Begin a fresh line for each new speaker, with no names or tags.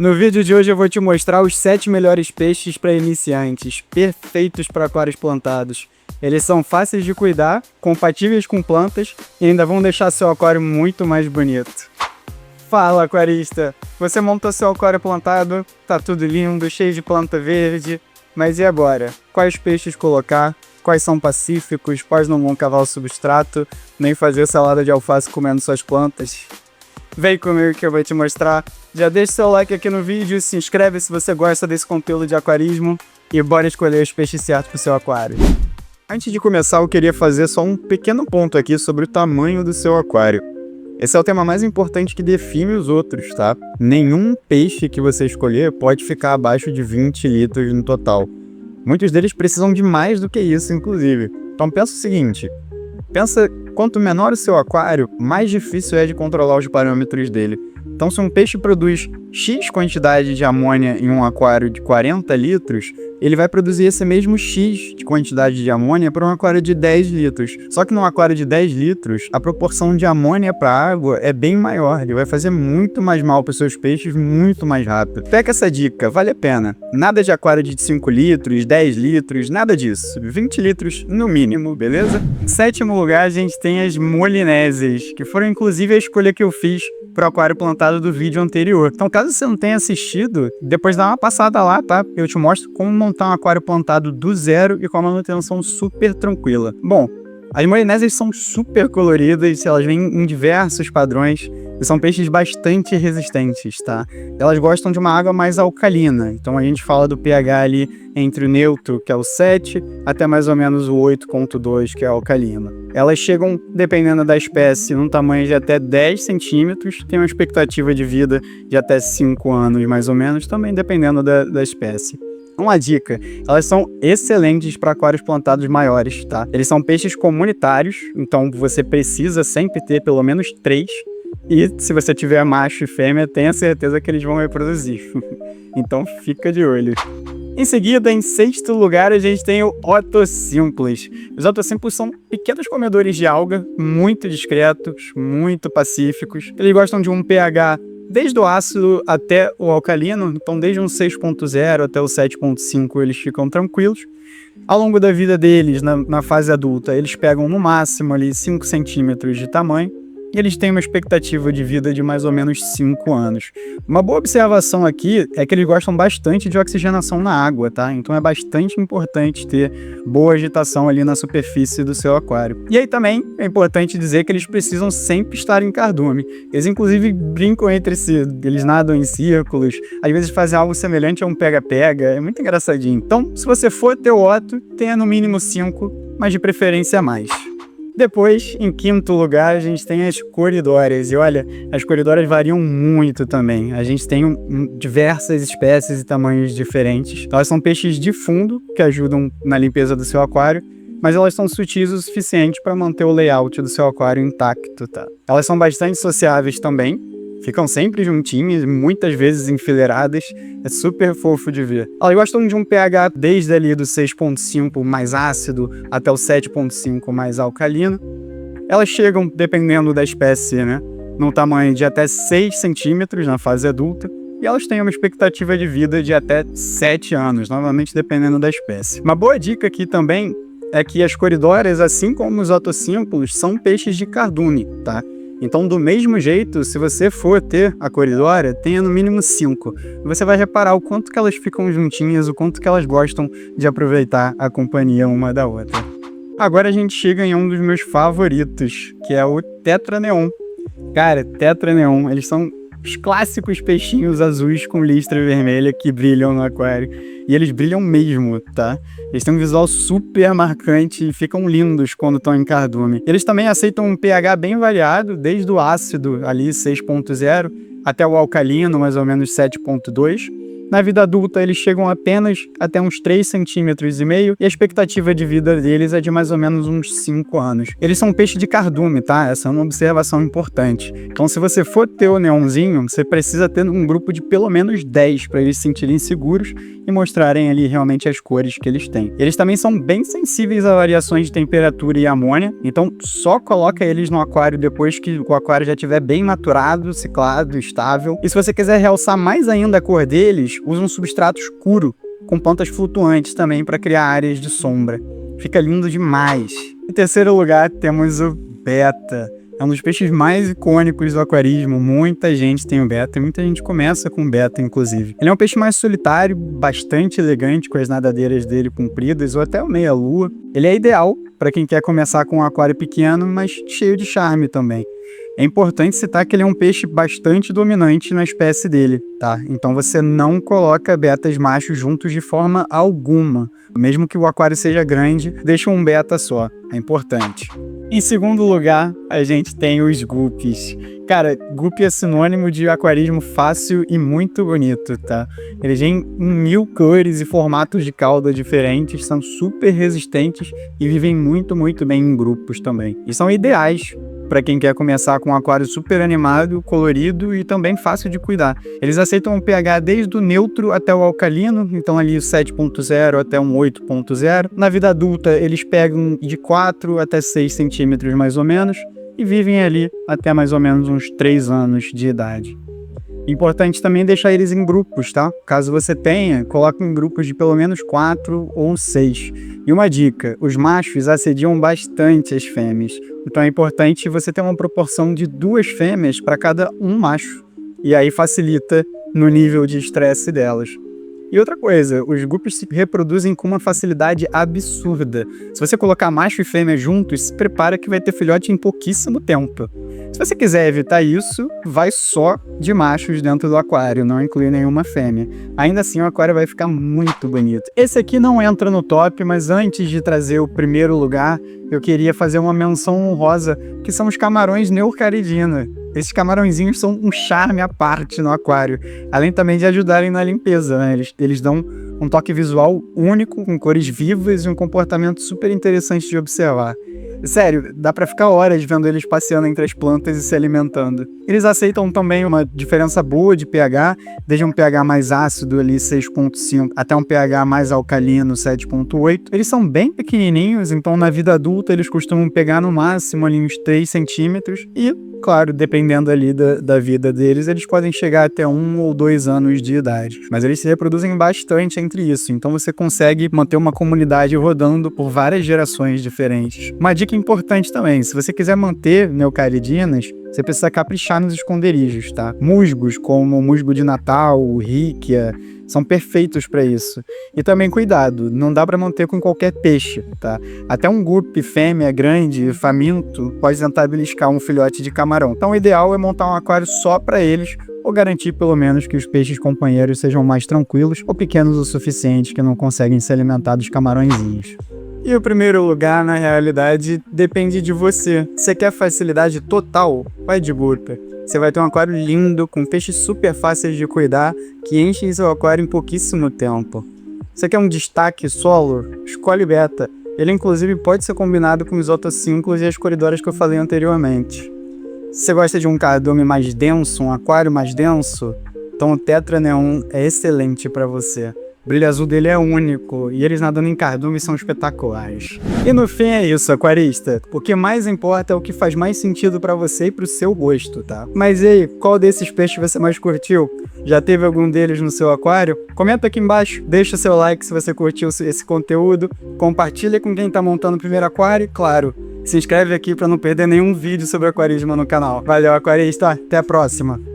No vídeo de hoje eu vou te mostrar os 7 melhores peixes para iniciantes, perfeitos para aquários plantados. Eles são fáceis de cuidar, compatíveis com plantas e ainda vão deixar seu aquário muito mais bonito. Fala, aquarista! Você montou seu aquário plantado, tá tudo lindo, cheio de planta verde, mas e agora? Quais peixes colocar? Quais são pacíficos? Quais não vão cavar o substrato? Nem fazer salada de alface comendo suas plantas? Vem comigo que eu vou te mostrar. Já deixa seu like aqui no vídeo, se inscreve se você gosta desse conteúdo de aquarismo e bora escolher os peixes certos para o seu aquário. Antes de começar, eu queria fazer só um pequeno ponto aqui sobre o tamanho do seu aquário. Esse é o tema mais importante que define os outros, tá? Nenhum peixe que você escolher pode ficar abaixo de 20 litros no total. Muitos deles precisam de mais do que isso, inclusive. Então pensa o seguinte, quanto menor o seu aquário, mais difícil é de controlar os parâmetros dele. Então se um peixe produz X quantidade de amônia em um aquário de 40 litros, ele vai produzir esse mesmo X de quantidade de amônia para um aquário de 10 litros. Só que num aquário de 10 litros, a proporção de amônia para água é bem maior. Ele vai fazer muito mais mal para os seus peixes muito mais rápido. Pega essa dica, vale a pena. Nada de aquário de 5 litros, 10 litros, nada disso. 20 litros no mínimo, beleza? Em sétimo lugar, a gente tem as molinésias, que foram inclusive a escolha que eu fiz para o aquário plantado do vídeo anterior. Então, caso você não tenha assistido, depois dá uma passada lá, tá? Eu te mostro como montar um aquário plantado do zero e com a manutenção super tranquila. Bom, as molinésias são super coloridas, elas vêm em diversos padrões e são peixes bastante resistentes, tá? Elas gostam de uma água mais alcalina, então a gente fala do pH ali entre o neutro, que é o 7, até mais ou menos o 8,2, que é a alcalina. Elas chegam, dependendo da espécie, num tamanho de até 10 centímetros, tem uma expectativa de vida de até 5 anos, mais ou menos, também dependendo da espécie. Uma dica, elas são excelentes para aquários plantados maiores, tá? Eles são peixes comunitários, então você precisa sempre ter pelo menos 3. E se você tiver macho e fêmea, tenha certeza que eles vão reproduzir. Então fica de olho. Em seguida, em sexto lugar, a gente tem o Otosymples. Os Otosymples são pequenos comedores de alga, muito discretos, muito pacíficos. Eles gostam de um pH desde o ácido até o alcalino, então desde um 6,0 até o 7,5 eles ficam tranquilos. Ao longo da vida deles, na fase adulta, eles pegam no máximo ali 5 centímetros de tamanho. E eles têm uma expectativa de vida de mais ou menos 5 anos. Uma boa observação aqui é que eles gostam bastante de oxigenação na água, tá? Então é bastante importante ter boa agitação ali na superfície do seu aquário. E aí também é importante dizer que eles precisam sempre estar em cardume. Eles inclusive brincam entre si, eles nadam em círculos, às vezes fazem algo semelhante a um pega-pega, é muito engraçadinho. Então, se você for ter o Otto, tenha no mínimo 5, mas de preferência mais. Depois, em quinto lugar, a gente tem as coridórias. E olha, as coridórias variam muito também. A gente tem diversas espécies e tamanhos diferentes. Elas são peixes de fundo, que ajudam na limpeza do seu aquário, mas elas são sutis o suficiente para manter o layout do seu aquário intacto, tá? Elas são bastante sociáveis também. Ficam sempre juntinhas, muitas vezes enfileiradas, é super fofo de ver. Elas gostam de um pH desde ali do 6,5 mais ácido até o 7,5 mais alcalino. Elas chegam, dependendo da espécie, né, no tamanho de até 6 centímetros na fase adulta, e elas têm uma expectativa de vida de até 7 anos, novamente dependendo da espécie. Uma boa dica aqui também é que as coridórias, assim como os Otosymples, são peixes de cardume, tá? Então, do mesmo jeito, se você for ter a coridória, tenha no mínimo 5. Você vai reparar o quanto que elas ficam juntinhas, o quanto que elas gostam de aproveitar a companhia uma da outra. Agora a gente chega em um dos meus favoritos, que é o Tetra Neon. Cara, Tetra Neon, eles são os clássicos peixinhos azuis com listra vermelha que brilham no aquário. E eles brilham mesmo, tá? Eles têm um visual super marcante e ficam lindos quando estão em cardume. Eles também aceitam um pH bem variado, desde o ácido ali 6,0 até o alcalino, mais ou menos 7,2. Na vida adulta, eles chegam apenas até uns 3,5 centímetros e a expectativa de vida deles é de mais ou menos uns 5 anos. Eles são peixe de cardume, tá? Essa é uma observação importante. Então, se você for ter o neonzinho, você precisa ter um grupo de pelo menos 10 para eles se sentirem seguros e mostrarem ali realmente as cores que eles têm. Eles também são bem sensíveis a variações de temperatura e amônia, então só coloca eles no aquário depois que o aquário já estiver bem maturado, ciclado, estável. E se você quiser realçar mais ainda a cor deles, usa um substrato escuro com plantas flutuantes também para criar áreas de sombra. Fica lindo demais. Em terceiro lugar, temos o beta. É um dos peixes mais icônicos do aquarismo. Muita gente tem o beta e muita gente começa com o beta, inclusive. Ele é um peixe mais solitário, bastante elegante, com as nadadeiras dele compridas ou até o meia-lua. Ele é ideal para quem quer começar com um aquário pequeno, mas cheio de charme também. É importante citar que ele é um peixe bastante dominante na espécie dele, tá? Então você não coloca betas machos juntos de forma alguma. Mesmo que o aquário seja grande, deixa um beta só. É importante. Em segundo lugar, a gente tem os guppies. Cara, guppy é sinônimo de aquarismo fácil e muito bonito, tá? Eles têm 1000 cores e formatos de cauda diferentes, são super resistentes e vivem muito, muito bem em grupos também. E são ideais para quem quer começar com um aquário super animado, colorido e também fácil de cuidar. Eles aceitam um pH desde o neutro até o alcalino, então ali o 7.0 até um 8.0. Na vida adulta, eles pegam de 4 até 6 centímetros mais ou menos e vivem ali até mais ou menos uns 3 anos de idade. Importante também deixar eles em grupos, tá? Caso você tenha, coloque em grupos de pelo menos 4 ou 6. E uma dica, os machos assediam bastante as fêmeas. Então é importante você ter uma proporção de 2 fêmeas para cada um macho. E aí facilita no nível de estresse delas. E outra coisa, os guppies se reproduzem com uma facilidade absurda. Se você colocar macho e fêmea juntos, se prepara que vai ter filhote em pouquíssimo tempo. Se você quiser evitar isso, vai só de machos dentro do aquário, não inclui nenhuma fêmea. Ainda assim, o aquário vai ficar muito bonito. Esse aqui não entra no top, mas antes de trazer o primeiro lugar, eu queria fazer uma menção honrosa, que são os camarões Neucaridina. Esses camarõezinhos são um charme à parte no aquário, além também de ajudarem na limpeza, né? Eles dão um toque visual único, com cores vivas e um comportamento super interessante de observar. Sério, dá pra ficar horas vendo eles passeando entre as plantas e se alimentando. Eles aceitam também uma diferença boa de pH, desde um pH mais ácido ali 6.5 até um pH mais alcalino 7.8. Eles são bem pequenininhos, então na vida adulta eles costumam pegar no máximo ali uns 3 centímetros e, claro, dependendo ali da vida deles, eles podem chegar até 1 ou 2 anos de idade. Mas eles se reproduzem bastante entre isso, então você consegue manter uma comunidade rodando por várias gerações diferentes. Uma dica importante também, se você quiser manter Neucaridinas, você precisa caprichar nos esconderijos, tá? Musgos, como o musgo de Natal, o ríquia, são perfeitos para isso. E também cuidado, não dá para manter com qualquer peixe, tá? Até um guppy fêmea grande, faminto, pode tentar beliscar um filhote de camarão. Então o ideal é montar um aquário só para eles, ou garantir pelo menos que os peixes companheiros sejam mais tranquilos ou pequenos o suficiente que não conseguem se alimentar dos camarõezinhos. E o primeiro lugar, na realidade, depende de você. Você quer facilidade total? Vai de guppy. Você vai ter um aquário lindo, com peixes super fáceis de cuidar, que enchem seu aquário em pouquíssimo tempo. Você quer um destaque solo? Escolhe beta. Ele, inclusive, pode ser combinado com os otocínclos e as coridoras que eu falei anteriormente. Se você gosta de um cardume mais denso, um aquário mais denso, então o Tetra Neon é excelente para você. O brilho azul dele é único e eles nadando em cardume são espetaculares. E no fim é isso, aquarista. O que mais importa é o que faz mais sentido pra você e pro seu gosto, tá? Mas e aí, qual desses peixes você mais curtiu? Já teve algum deles no seu aquário? Comenta aqui embaixo, deixa seu like se você curtiu esse conteúdo, compartilha com quem tá montando o primeiro aquário e, claro, se inscreve aqui pra não perder nenhum vídeo sobre aquarismo no canal. Valeu, aquarista, até a próxima!